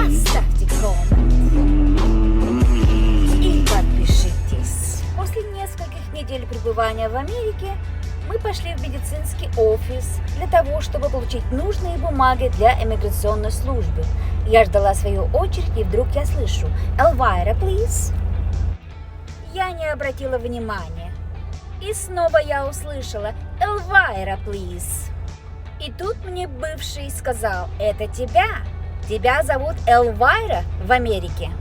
Ставьте коммент и подпишитесь. После нескольких недель пребывания в Америке мы пошли в медицинский офис для того, чтобы получить нужные бумаги для иммиграционной службы. Я ждала свою очередь, и вдруг я слышу: «Эльвира, please». Я не обратила внимания. И снова я услышала: «Эльвира, please». И тут мне бывший сказал: «Это тебя? Тебя зовут Эльвира в Америке?»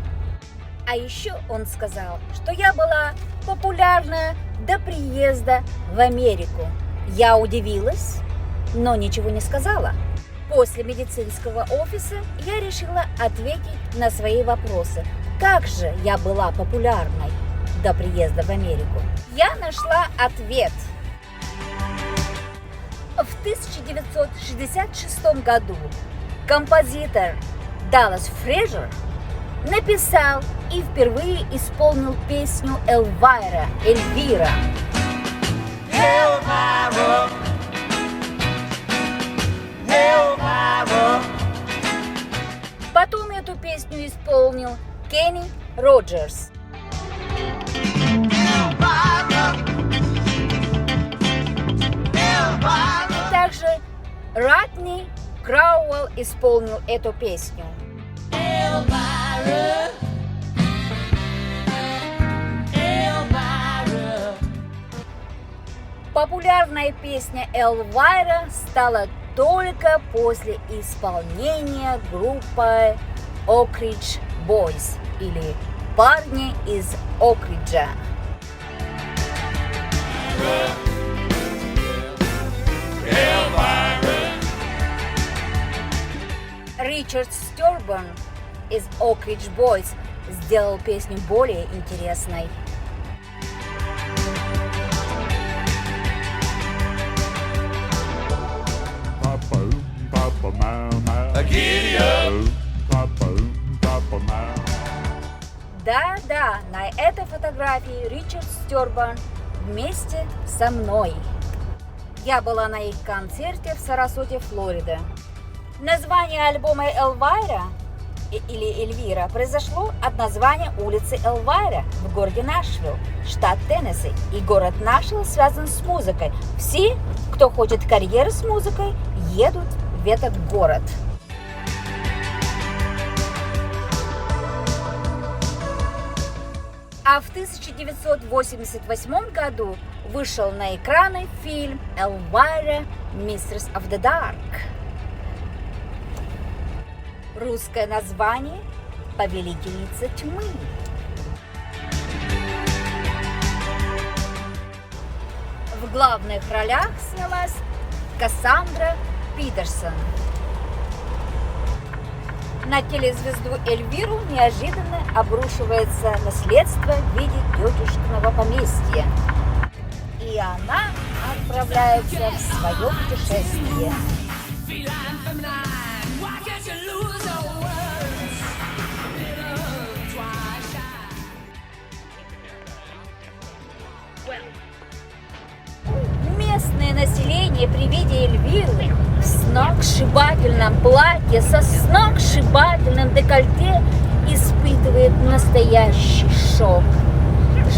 А еще он сказал, что я была популярна до приезда в Америку. Я удивилась, но ничего не сказала. После медицинского офиса я решила ответить на свои вопросы. Как же я была популярной до приезда в Америку? Я нашла ответ. В 1966 году композитор Даллас Фрейзер написал и впервые исполнил песню Эльвира. Эльвира. Потом эту песню исполнил Кенни Роджерс. И также Родни Крауэлл исполнил эту песню. Популярная песня Эльвира стала только после исполнения группы Oak Boys или парни из Окриджа. Ричард Стёрбан из Oak Boys сделал песню более интересной. Да, на этой фотографии Ричард Стёрбан вместе со мной. Я была на их концерте в Сарасоте, Флорида. Название альбома Эльвира или Эльвира произошло от названия улицы Эльвира в городе Нэшвилл, штат Теннесси. И город Нэшвилл связан с музыкой. Все, кто хочет карьеры с музыкой, едут в этот город. А в 1988 году вышел на экраны фильм «Эльвира. Mistress of the Dark». Русское название «Повелительница тьмы». В главных ролях снялась Кассандра Питерсон. На телезвезду Эльвиру неожиданно обрушивается наследство в виде тетушкиного поместья. И она отправляется в свое путешествие. Местное население при виде Эльвиры в сногсшибательном платье со сногсшибательным декольте испытывает настоящий шок.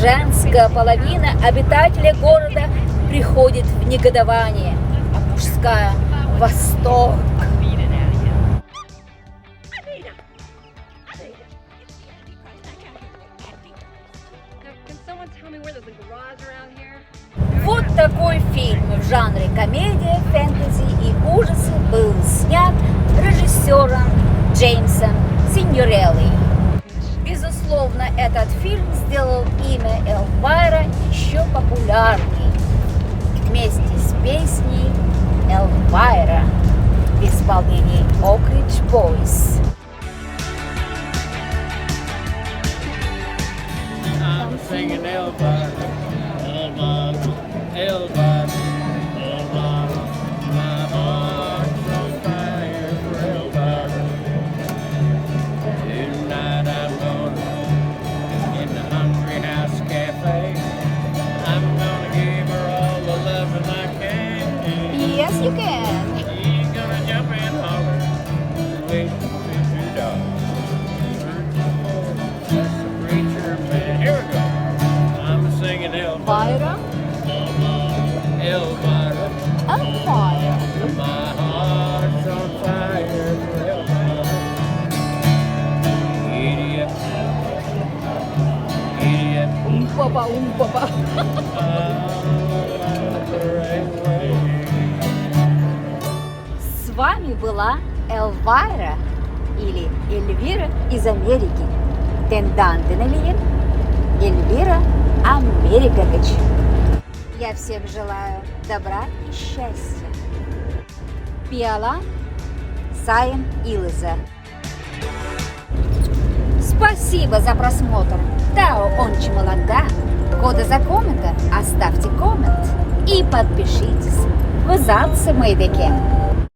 Женская половина обитателей города приходит в негодование, а мужская в восторг. Вот такой фильм в жанре комедия, фэнтези и ужасы был снят режиссером Джеймсом Синьорелли. Безусловно, этот фильм сделал имя Эльвира еще популярней. Вместе с песней Эльвира в исполнении Oak Boys. I'm singing Elvira, Elvira, Elvira, Elvira. My heart's on fire for Elvira. Tonight I'm gonna in the Hungry House Cafe. I'm gonna give her all the loving I can. Yes, you can. She's gonna jump and holler, wait for your dog. Умпа-умпа. С вами была Эльвира или Эльвира из Америки. Тендантенелиен Эльвира Америкагач. Я всем желаю добра и счастья. Пиалан Сайен Илза. Спасибо за просмотр. Тао ончи молода. Кода за коммента оставьте коммент и подпишитесь в Заце Майдеке.